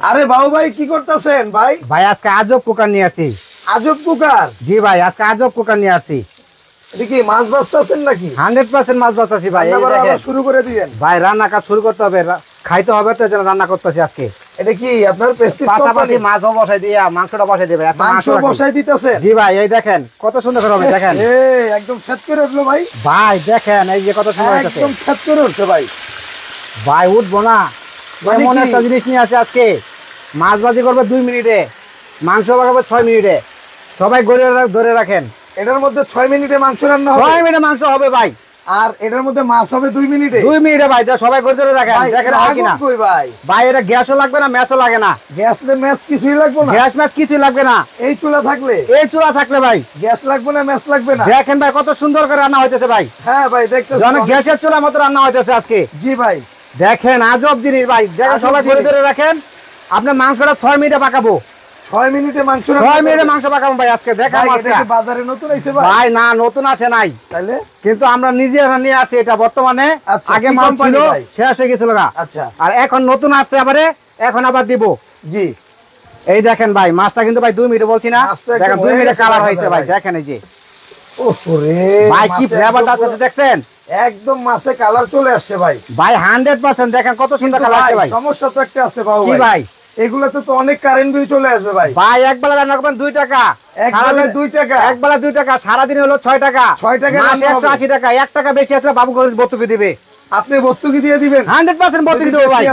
আরে বাবু ভাই কি করতেছেন ভাই? ভাই আজকে আজব কুকার নিয়ে আসছি। আজব কুকার? জি ভাই, আজকে আজব কুকার নিয়ে আসছি। এটা কি মাছ ভাজতেছেন নাকি? 100% মাছ ভাজতেছি ভাই। এই দেখেন শুরু করে দিবেন ভাই, রান্না কাজ শুরু করতে হবে, খাইতে হবে, তো এজন্য রান্না করতেছি আজকে। এটা কি আপনার প্রেস্টিজ কোম্পানি? পাশাপাশি মাছও বসাই দিয়া মাংসটা বসাই দিবে। মাংস বসাই দিতেছেন? জি ভাই, এই দেখেন কত সুন্দর করে হবে, দেখেন। এই একদম ছাত করে উঠলো ভাই। ভাই দেখেন এই যে কত সুন্দর হইতাছে, একদম ছাত করে উঠছে ভাই। ভাই উঠবো না, মানে এমন কি? একটা জিনিস নিয়ে আসে আজকে। মাছ ভাজি করবে 2 মিনিটে, মাংস বানাবো 6 মিনিটে। সবাই ধরে রাখেন, এটার মধ্যে 6 মিনিটে মাংস রান্না হবে। 6 মিনিটে মাংস হবে ভাই। আর এটার মধ্যে মাছ হবে 2 মিনিটে। 2 মিনিটে ভাই, সবাই ধরে রাখেন। দেখেন হয় কিনা কই ভাই? ভাই এটা গ্যাসও লাগবে না, ম্যাচও লাগে না। গ্যাস ম্যাচ কিছুই লাগবে না। গ্যাস ম্যাচ কিছুই লাগবে না। এই চুলা থাকলে, এই চুলা থাকলে ভাই গ্যাস লাগবে না, ম্যাচ লাগবে না। দেখেন ভাই কত সুন্দর করে রান্না হইতেছে ভাই। হ্যাঁ ভাই দেখতেছি, যেন গ্যাসের চুলা মতো রান্না হইতেছে আজকে। জি ভাই দেখেন আজব জিনিস ভাই, দেখেন সবাই ধরে রাখেন। আপনার মাংসটা 6 মিনিটে পাকাবো। 6 মিনিটে মাংস 6 মিনিটে মাংস পাকাবো ভাই আজকে। দেখেন বাজারে নতুন আইছে ভাই? ভাই না, নতুন আসে নাই, তাইলে কিন্তু আমরা নিজেরা নিয়ে আসি এটা বর্তমানে। আচ্ছা, আগে কি মাল কোম্পানি ছিল, ভাই? শেষ হয়ে গেছিল গা। আচ্ছা, আর এখন নতুন আসছে আবারে, এখন আবার দিব। জি এই দেখেন ভাই, মাছটা কিন্তু ভাই 2 মিনিটে বলছি না, দেখেন 2 মিনিটে কালার হয়েছে ভাই। দেখেন এই যে ওরে ভাই কি ফ্লেভারটা আছে দেখছেন, একদম মাছে কালার চলে আসছে ভাই। ভাই 100% দেখেন কত সুন্দর কালার আসছে ভাই। সমস্যা তো একটা আছে বাবু কি ভাই, এগুলাতে তো অনেক কারেন্ট বিল চলে আসবে ভাই। ভাই এক বেলা রান্না করবেন 2 টাকা, এক বেলায় 2 টাকা, এক বেলা 2 টাকা, সারাদিন হলো 6 টাকা। 6 টাকা মাসে 180 টাকা, 1 টাকা বেশি আসলে বাবু করে ভর্তুকি দিবে। আপনি ভর্তুকি দিয়ে দিবেন? 100% ভর্তুকি দেবো ভাই,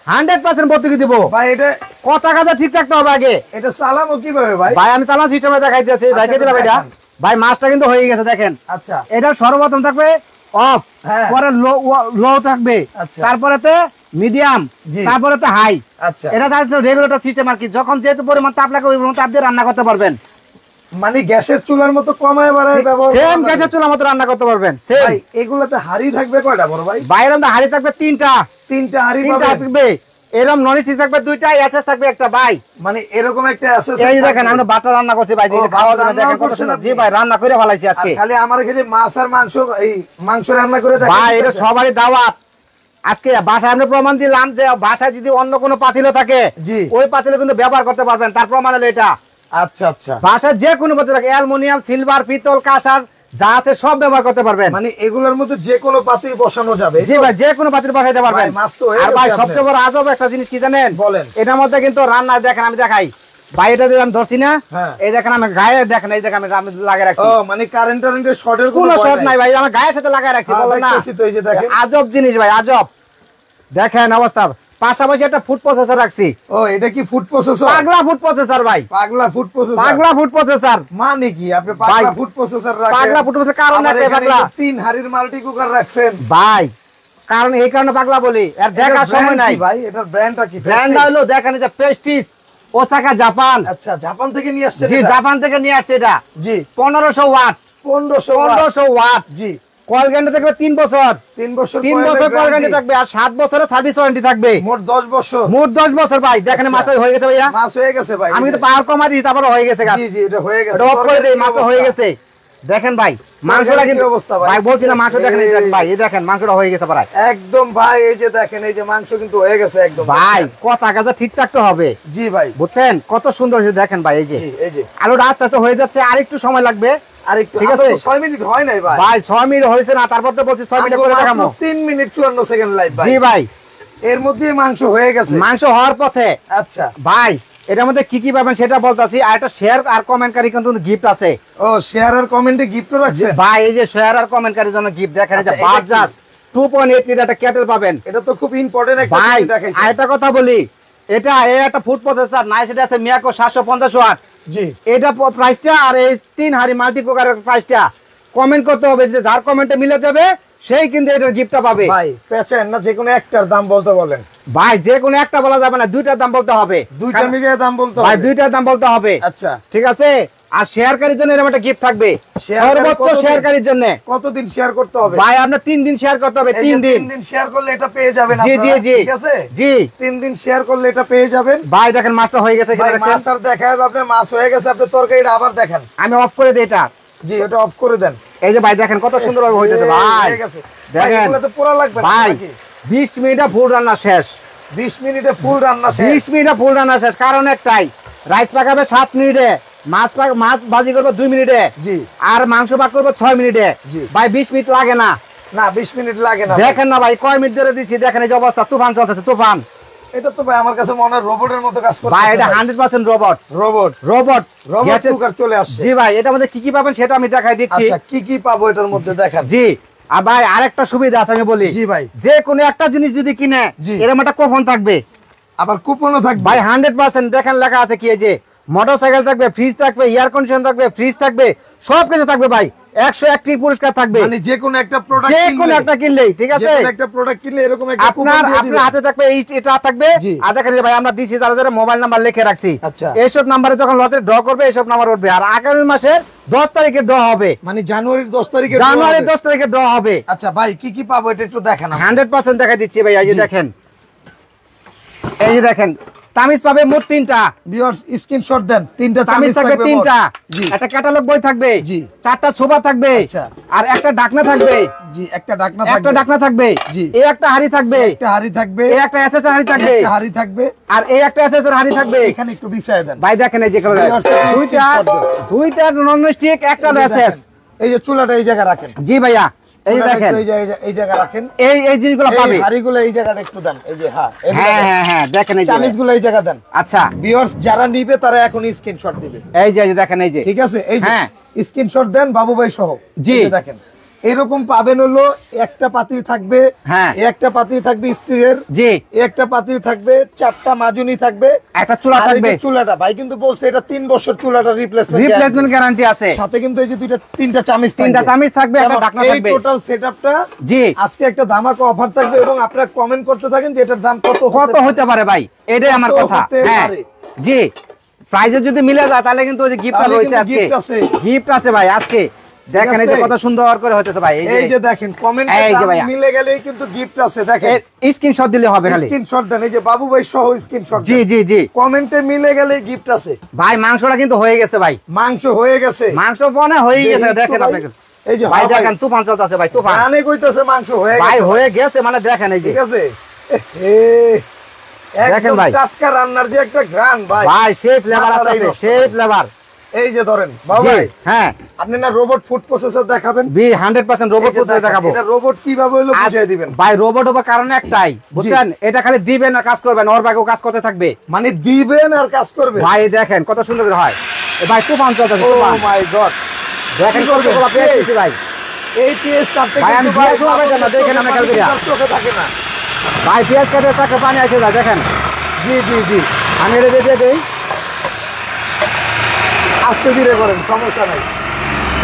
100% ভর্তুকি দিব ভাই। এটা কত টাকা ঠিক থাকতে হবে আগে। এটা চালামো কিভাবে ভাই? ভাই আমি চালান সিস্টেমে দেখাই দিয়েছি, দেখাই দিলাম এটা। ভাই মাছটা কিন্তু হয়ে গেছে দেখেন। আচ্ছা, এটা সর্বপ্রথম থাকবে অফ, পরে লো থাকবে, তারপরেতে মিডিয়াম, তারপরেতে হাই। আচ্ছা, এটা থাকছে রেগুলেটর সিস্টেম আর কি। যখন যেহেতু পরিমাণ তাপ লাগে ওই পরিমাণ তাপ দিয়ে রান্না করতে পারবেন। মানে গ্যাসের চুলার মতো কমায় বাড়ায় ব্যবহার সেম গ্যাসের চুলার মতো রান্না করতে পারবেন। ভাই এগুলাতে হাড়ি থাকবে কয়টা বড় ভাই? বাইরে হাড়ি থাকবে 3টা। 3টা হাড়ি থাকবে। এরকম নন স্টিক থাকবে 2টা, এসএস থাকবে একটা ভাই। মানে এরকম একটা আছে। এই দেখেন আমরা বাটার রান্না করছি ভাই, খাওয়ার জন্য দেখেন কত সুন্দর। জি ভাই রান্না করে ফেলাইছি আজকে। খালি আমার এখানে মাছ আর মাংস, এই মাংস রান্না করে দেখেন ভাই, এটা সবারই দাওয়াত। আজকে বাসায় আমরা প্রমাণ দিলাম যে বাসায় যদি অন্য কোনো পাতিলে থাকে, ওই পাতিলে কিন্তু ব্যবহার করতে পারবেন, তার প্রমাণ হলো এটা। আচ্ছা আচ্ছা, বাসায় যে কোনো পাতিল থাকে, অ্যালুমিনিয়াম, সিলভার, পিতল, কাঁসার যা আছে সব ব্যবহার করতে পারবেন। মানে এগুলোর মধ্যে যে কোনো পাতি বসানো যাবে? জি ভাই, যে কোনো পাতিল বসাইতে পারবেন। আর ভাই সবচেয়ে বড় আজব একটা জিনিস কি জানেন? বলেন। এটার মধ্যে কিন্তু রান্না দেখেন, আমি দেখাই ভাই, এটা দিয়ে আমি ধরছি না, এই দেখেন আমি গায়ে দেখেন, এই দেখেন আমি লাগিয়ে রাখছি। ও মানে কারেন্টের শর্টের কোনো শর্ট নাই ভাই, আমার গায়ের সাথে লাগায় রাখছি। বলেন না, দেখতেছি তো, এই যে দেখেন আজব জিনিস ভাই, আজব। দেখেন অবস্থা। পাশাপাশি একটা ফুড প্রসেসর রাখছি। ও এটা কি ফুড প্রসেসর? পাগলা ফুড প্রসেসর ভাই। পাগলা ফুড প্রসেসর? পাগলা ফুড প্রসেসর মানে কি আপনি পাগলা ফুড প্রসেসর রাখেন? পাগলা ফুড প্রসেসর কারণ আছে পাগলা। 3 হাড়ির মাল্টি কুকার রাখছেন ভাই, কারণ এই কারণে পাগলা বলি। আর দেখার সময় নাই ভাই। এটার ব্র্যান্ডটা কি? ব্র্যান্ডটা হলো দেখেন এটা প্রেস্টিজ, ওসাকা, জাপান। আচ্ছা, জাপান থেকে নিয়ে আসছে? জি, জাপান থেকে নিয়ে আসছে এটা। জি, 1500 ওয়াট। 1500 ওয়াট। জি। কল গ্যারান্টি থাকবে 3 বছর। 3 বছর কল গ্যারান্টি থাকবে, আর 7 বছরের সার্ভিস ওয়ারেন্টি থাকবে। মোট 10 বছর। মোট 10 বছর ভাই। দেখেন মাছ হয়ে গেছে ভাইয়া, মাছ হয়ে গেছে ভাই। আমি কিন্তু পাওয়ার কমা দিই, তারপরে হয়ে গেছে। জি জি, এটা হয়ে গেছে। এটা অফ করে দেই, মাছ হয়ে গেছে। দেখেন ভাই মাংসটা কিন্তু অবস্থা ভাই, বলছি না মাংস দেখেন, এই দেখেন ভাই, এই দেখেন মাংসটা হয়ে গেছে প্রায় একদম ভাই। এই যে দেখেন, এই যে মাংস কিন্তু হয়ে গেছে একদম ভাই। কথা কাজা ঠিক থাকতে হবে। জি ভাই, বুঝছেন কত সুন্দর হয়েছে দেখেন ভাই। এই যে আলুটা আস্তে আস্তে হয়ে যাচ্ছে, আর একটু সময় লাগবে। আরেকটু, ঠিক আছে। 6 মিনিট হয় নাই ভাই। ভাই 6 মিনিট হয়েছে না, তারপর তো বলছি 6 মিনিট করে দেখাবো। 3 মিনিট 54 সেকেন্ড লাইভ ভাই। জি ভাই, এর মধ্যে মাংস হয়ে গেছে, মাংস হওয়ার পথে। আচ্ছা ভাই এটার মধ্যে কি কি পাবেন সেটা বলতাছি। আর একটা শেয়ার আর কমেন্টকারী কিন্তু গিফট আছে। ও শেয়ার আর কমেন্টে গিফটও রাখছেন ভাই। এই যে শেয়ার আর কমেন্টকারীর জন্য গিফট দেখেন, এই যে বাজাজ 2.8 লিটার একটা কেটল পাবেন। এটা তো খুব ইম্পর্টেন্ট একটা ভাই। জিনিস দেখাইছেন। আরেকটা কথা বলি, এটা একটা ফুড প্রসেসর নাই, সেটা আছে মিয়াকো 750 ওয়াট। জি, এটা প্রাইসটা, আর এই 3 হাড়ি মাল্টি কুকারের প্রাইসটা কমেন্ট করতে হবে, যে যার কমেন্টে মিলে যাবে সেই কিন্তু এটার গিফটটা পাবে। ভাই পেছেন না, যে কোনো একটার দাম বলতে বলেন ভাই। যে কোনো একটা বলা যাবে না, দুইটার দাম বলতে হবে। দুইটা মিলিয়ে দাম বলতে হবে ভাই, দুইটার দাম বলতে হবে। আচ্ছা ঠিক আছে। আর শেয়ারকারীর জন্য এরকম একটা গিফট থাকবে, সর্বোচ্চ শেয়ারকারীর জন্য। কতদিন শেয়ার করতে হবে ভাই? আপনার 3 দিন শেয়ার করতে হবে। 3 দিন শেয়ার করলে এটা পেয়ে যাবেন জি আপনারা। জি জি, ঠিক আছে জি। 3 দিন শেয়ার করলে এটা পেয়ে যাবেন ভাই। দেখেন মাছটা হয়ে গেছে কিনা দেখেন। মাছ আর দেখাবে, আপনি মাছ হয়ে গেছে, আপনি তরকারিটা আবার দেখেন। আমি অফ করে দেই এটা। জি, এটা অফ করে দেন। এই যে ভাই দেখেন কত সুন্দর ভাবে হয়ে যাচ্ছে ভাই। হয়ে গেছে। দেখেন এগুলো তো পোড়া লাগবে না ভাই, নাকি? 20 মিনিটে ফুল রান্না শেষ। 20 মিনিটে ফুল রান্না শেষ। 20 মিনিটে ফুল রান্না শেষ। কারণ একটাই, রাইস পাকাবে 7 মিনিটে, মাছ ভাজি করবো 2 মিনিটে, জি, আর মাংস পাক করবো 6 মিনিটে। জি ভাই 20 মিনিট লাগে না। না 20 মিনিট লাগে না। দেখেন না ভাই কয় মিনিট ধরে দিছি, দেখেন এই যে অবস্থা, তুফান চলতেছে, তুফান। এটা তো ভাই আমার কাছে মনে হয় রোবটের মতো কাজ করছে ভাই এটা 100% রোবট। রোবট রোবট কুকার চলে আসছে। জি ভাই, এটার মধ্যে কি কি পাবেন সেটা আমি দেখাই দিচ্ছি। আচ্ছা কি কি পাবো এটার মধ্যে দেখান। জি, আর ভাই আরেকটা সুবিধা আছে আমি বলি। জি ভাই, যে কোনো একটা জিনিস যদি কিনে জি, এরকম একটা কুপন থাকবে, আবার কুপনও থাকবে ভাই 100%। দেখেন লেখা আছে কি, এই যে মোটরসাইকেল থাকবে, ফ্রিজ থাকবে, এয়ার কন্ডিশন থাকবে, ফ্রিজ থাকবে, সবকিছু থাকবে ভাই। 101টি পুরস্কার থাকবে, মানে যে কোনো একটা প্রোডাক্ট যে কোনো একটা কিনলেই, ঠিক আছে? যে কোনো একটা প্রোডাক্ট কিনলে এরকম একটা কুপন আপনার দিয়ে দিবেন। আপনার হাতে থাকবে এটা থাকবে। জি। আর দেখেন যে ভাই আমরা দিছি যারা মোবাইল নাম্বার লিখে রাখছি। আচ্ছা। এইসব নাম্বারে যখন লটে ড্র করবে এইসব নাম্বার উঠবে। আর আগামী মাসের 10 তারিখে ড্র হবে, মানে জানুয়ারির 10 তারিখে জানুয়ারির 10 তারিখে ড্র হবে। আচ্ছা ভাই কি কি পাবো এটা একটু দেখান। 100% দেখাই দিচ্ছি ভাই। এই যে জি। দেখেন, এই যে দেখেন, তামিজ পাবে মোট 3টা। ভিউয়ার্স স্ক্রিনশট দেন। 3টা তামিজ থাকবে 3টা, জি, একটা ক্যাটালগ বই থাকবে, জি, 4টা সোফা থাকবে, আচ্ছা, আর একটা ঢাকনা থাকবে, জি, একটা ঢাকনা একটা থাকবে, ঢাকনা থাকবে, জি, এই একটা হাড়ি থাকবে, একটা হাড়ি থাকবে, এই একটা এসএসআর হাড়ি থাকবে, একটা হাড়ি থাকবে, আর এই একটা এসএসআর হাড়ি থাকবে। এখানে একটু বিছায় দেন ভাই দেখেন এই যে দুইটা ননস্টিক, একটা এসএস। এই যে চুলাটা এই জায়গা রাখেন। জি ভাইয়া, এই যে চুলাটা দেখেন একটু এই জায়গা রাখেন। এই জিনিসগুলো পাবে। এই হাড়িগুলো এই জায়গাটা একটু দেন। এই যে হ্যাঁ হ্যাঁ দেখেন এই যে চামিচগুলো এই জায়গা দেন। আচ্ছা ভিউয়ার্স যারা নিবে তারা এখন স্ক্রিনশট দিবে। এই যে দেখেন এই যে, ঠিক আছে, এই যে হ্যাঁ স্ক্রিনশট দেন বাবু ভাই সহ। জি। এই যে দেখেন এরকম পাবেন হলো একটা পাতিল থাকবে, হ্যাঁ, একটা পাতিল থাকবে স্টিলের, জি, একটা পাতিল থাকবে, 4টা মাজুনি থাকবে, একটা চুলা আর এই থাকবে। যে চুলাটা ভাই কিন্তু বলছে এটা 3 বছর চুলাটা রিপ্লেসমেন্ট গ্যারান্টি আছে। সাথে কিন্তু এই যে তিনটা চামিচ থাকবে। 3টা চামিচ থাকবে, একটা ঢাকনা এই থাকবে। টোটাল সেটআপটা জি, আজকে একটা ধামাকা অফার থাকবে এবং আপনারা কমেন্ট করতে থাকেন যে এটার দাম কত হতে পারে ভাই, এটাই আমার কথা। হ্যাঁ জি, প্রাইজে যদি মিলে যায় তাহলে কিন্তু ওই যে গিফট রয়েছে আজকে, গিফট আছে ভাই আজকে। দেখেন এই যে কত সুন্দর করে হতেছে ভাই। এই যে দেখেন কমেন্টে দাম মিলে গেলেই কিন্তু গিফট আছে। দেখেন স্ক্রিনশট দিলে হবে, খালি স্ক্রিনশট দেন। এই যে বাবু ভাই সহ স্ক্রিনশট। জি জি জি, কমেন্টে মিলে গেলেই গিফট আছে ভাই। মাংসটা কিন্তু হয়ে গেছে ভাই, মাংস হয়ে গেছে, মাংস মনে হয়ে গেছে। দেখেন আপনি এই যে ভাই, দেখেন তুফান চলতেছে ভাই, তুফান রানে কইতাছে মাংস হয়ে গেছে ভাই, হয়ে গেছে মানে দেখেন এই যে, ঠিক আছে। দেখেন ভাই টাটকা রান্নার যে একটা ঘ্রাণ ভাই, ভাই সেই ফ্লেভার আছে, সেই ফ্লেভার। এই যে ধরেন বাবু ভাই, হ্যাঁ আপনি না রোবট ফুড প্রসেসর দেখাবেন। 100% রোবট প্রসেসর দেখাবো। এটা রোবট কিভাবে হলো বুঝিয়ে দিবেন ভাই। রোবট হবে কারণ একটাই, বুঝছেন? এটা খালি দিবেন আর কাজ করবেন, ওর বাকিও কাজ করতে থাকবে। মানে দিবেন আর কাজ করবে। ভাই দেখেন কত সুন্দর করে হয়। ভাই তুফান চলতেছে, ও তুফান। মাই গড, দেখেন করবে ভাই। এই পেঁয়াজ কাটতে ভাই আমি পেঁয়াজ হবে না, দেখেন আমরা কালকে চোখে থাকে না ভাই। পেঁয়াজ কাটে তাকে পানি আসে যায়, দেখেন। জি জি জি, আমি এটা দিয়ে দেই, আস্তে ধীরে করেন, সমস্যা নাই।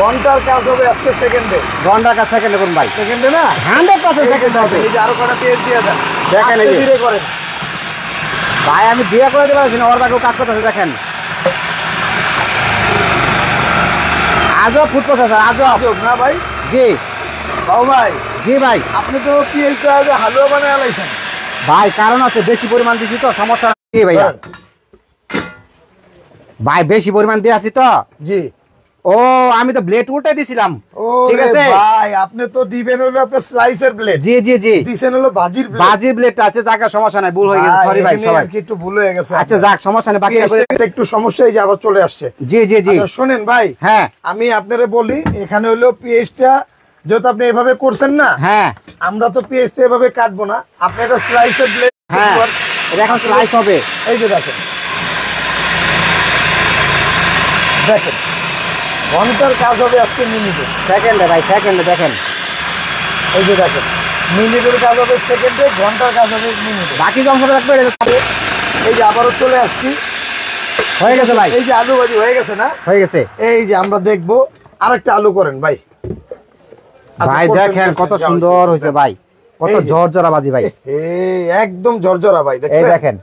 ঘন্টার কাজ হবে আজকে সেকেন্ডে। ঘন্টার কাজ সেকেন্ডে করুন ভাই, সেকেন্ডে না 100% সেকেন্ড হবে। এই যে আরো কটা পেঁয়াজ দিয়ে দেন, দেখেন এই আস্তে যে ধীরে করেন ভাই। আমি দিয়ে করে দিতে পারছি না, ওর বাকিও কাজ করতেছে, দেখেন। আজও ফুড প্রসেসর, আজও না ভাই। জি বাবু ভাই, জি ভাই। আপনি তো পেঁয়াজটা আগে হালুয়া বানায় আলাইছেন ভাই, কারণ আছে বেশি পরিমাণ দিছি তো, সমস্যা নেই ভাইয়া। ভাই বেশি পরিমাণ দিয়ে আসি তো। জি। ও আমি তো ব্লেড উল্টে দিছিলাম, ঠিক ওরে আছে ভাই, আপনি তো দিবেন হলো আপনার স্লাইসের ব্লেড। জি জি জি, দিছেন হলো ভাজির ব্লেড। বাজির ব্লেডটা আছে, যাকে সমস্যা নাই, ভুল হয়ে গেছে, সরি ভাই এখানে সবাই। আর কি একটু ভুল হয়ে গেছে। আচ্ছা যাক, সমস্যা নেই, বাকি একটু সমস্যা, এই যে আবার চলে আসছে। জি জি জি। আচ্ছা শোনেন ভাই, হ্যাঁ আমি আপনারে বলি, এখানে হলো পেঁয়াজটা যেহেতু আপনি এভাবে করছেন না, হ্যাঁ আমরা তো পেঁয়াজটা এভাবে কাটবো না, আপনি একটা স্লাইসের ব্লেড। হ্যাঁ, এটা এখন স্লাইস হবে। এই যে দেখেন, দেখেন ঘন্টার কাজ হবে আজকে মিনিটে। সেকেন্ডে ভাই, সেকেন্ডে দেখেন। এই যে দেখেন, মিনিটের কাজ হবে সেকেন্ডে, ঘন্টার কাজ হবে মিনিটে। বাকি যে অংশটা থাকবে এটা থাকবে। এই যে আবারও চলে আসছি, হয়ে গেছে ভাই, এই যে আলু ভাজি হয়ে গেছে না, হয়ে গেছে। এই যে আমরা দেখবো আরেকটা আলু করেন ভাই। আচ্ছা, ভাই করছেন, দেখেন করছেন, কত যা সুন্দর হয়েছে, হয়েছে ভাই, কত এই যে। ঝরঝরা বাজি ভাই। একদম ঝরঝরা ভাই, এই দেখছেন? দেখেন,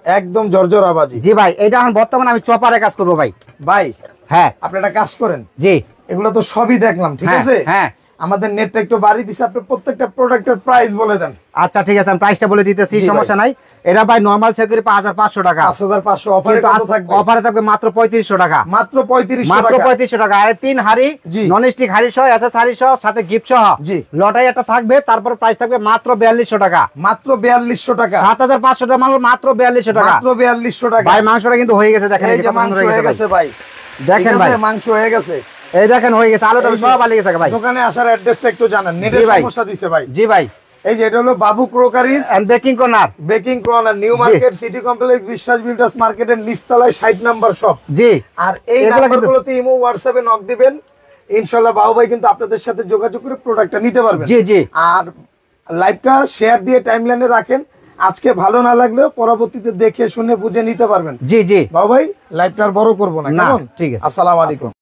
একদম ঝরঝরা বাজি। জি ভাই। এটা এখন বর্তমানে আমি চপারে কাজ করবো ভাই। ভাই হ্যাঁ আপনি একটা কাজ করেন, জি, এগুলো তো সবই দেখলাম, ঠিক হ্যাঁ, আছে, হ্যাঁ আমাদের নেটটা একটু বাড়ি দিছে, আপনি প্রত্যেকটা প্রোডাক্টের প্রাইস বলে দেন। আচ্ছা ঠিক আছে, আমি প্রাইসটা বলে দিতেছি, সমস্যা নাই। এটা ভাই নরমাল সেল করে 5500 টাকা। 5500 অফারে কত থাকবে? অফারে থাকবে মাত্র 3500 টাকা। মাত্র 3500 মাত্র টাকা। 3500 টাকা। আর 3 হাড়ি নন স্টিক হাড়ি সহ এসএসআরি সহ সাথে গিফট সহ জি লটাই একটা থাকবে। তারপর প্রাইস থাকবে মাত্র 4200 টাকা। মাত্র 4200 টাকা। 7500 টাকা মাল মাত্র 4200 টাকা। মাত্র 4200 টাকা। ভাই মাংসটা কিন্তু হয়ে গেছে, দেখেন এই যে মাংস হয়ে গেছে ভাই, দেখেন ভাই মাংস হয়ে গেছে, এই দেখেন হয়ে গেছে। আলুটা সব আলি গেছে ভাই। দোকানে আসার অ্যাড্রেসটা একটু জানান, নেটের সমস্যা দিছে ভাই। জি ভাই, এই যে এটা হলো Babu crockeries and baking corner, new market city complex Biswas builders মার্কেটের নিচতলায় 60 নাম্বার শপ। জি, আর এই নাম্বারগুলোতে ইমো হোয়াটসঅ্যাপে নক দিবেন, ইনশাআল্লাহ বাবু ভাই কিন্তু আপনাদের সাথে যোগাযোগ করে প্রোডাক্টটা নিতে পারবেন। জি জি। আর লাইভটা শেয়ার দিয়ে টাইমলাইনে রাখেন, আজকে ভালো না লাগলেও পরবর্তীতে দেখে শুনে বুঝে নিতে পারবেন। জি জি বাবু ভাই লাইভটা আর বড় করব না, কেমন? ঠিক আছে, আসসালামু আলাইকুম।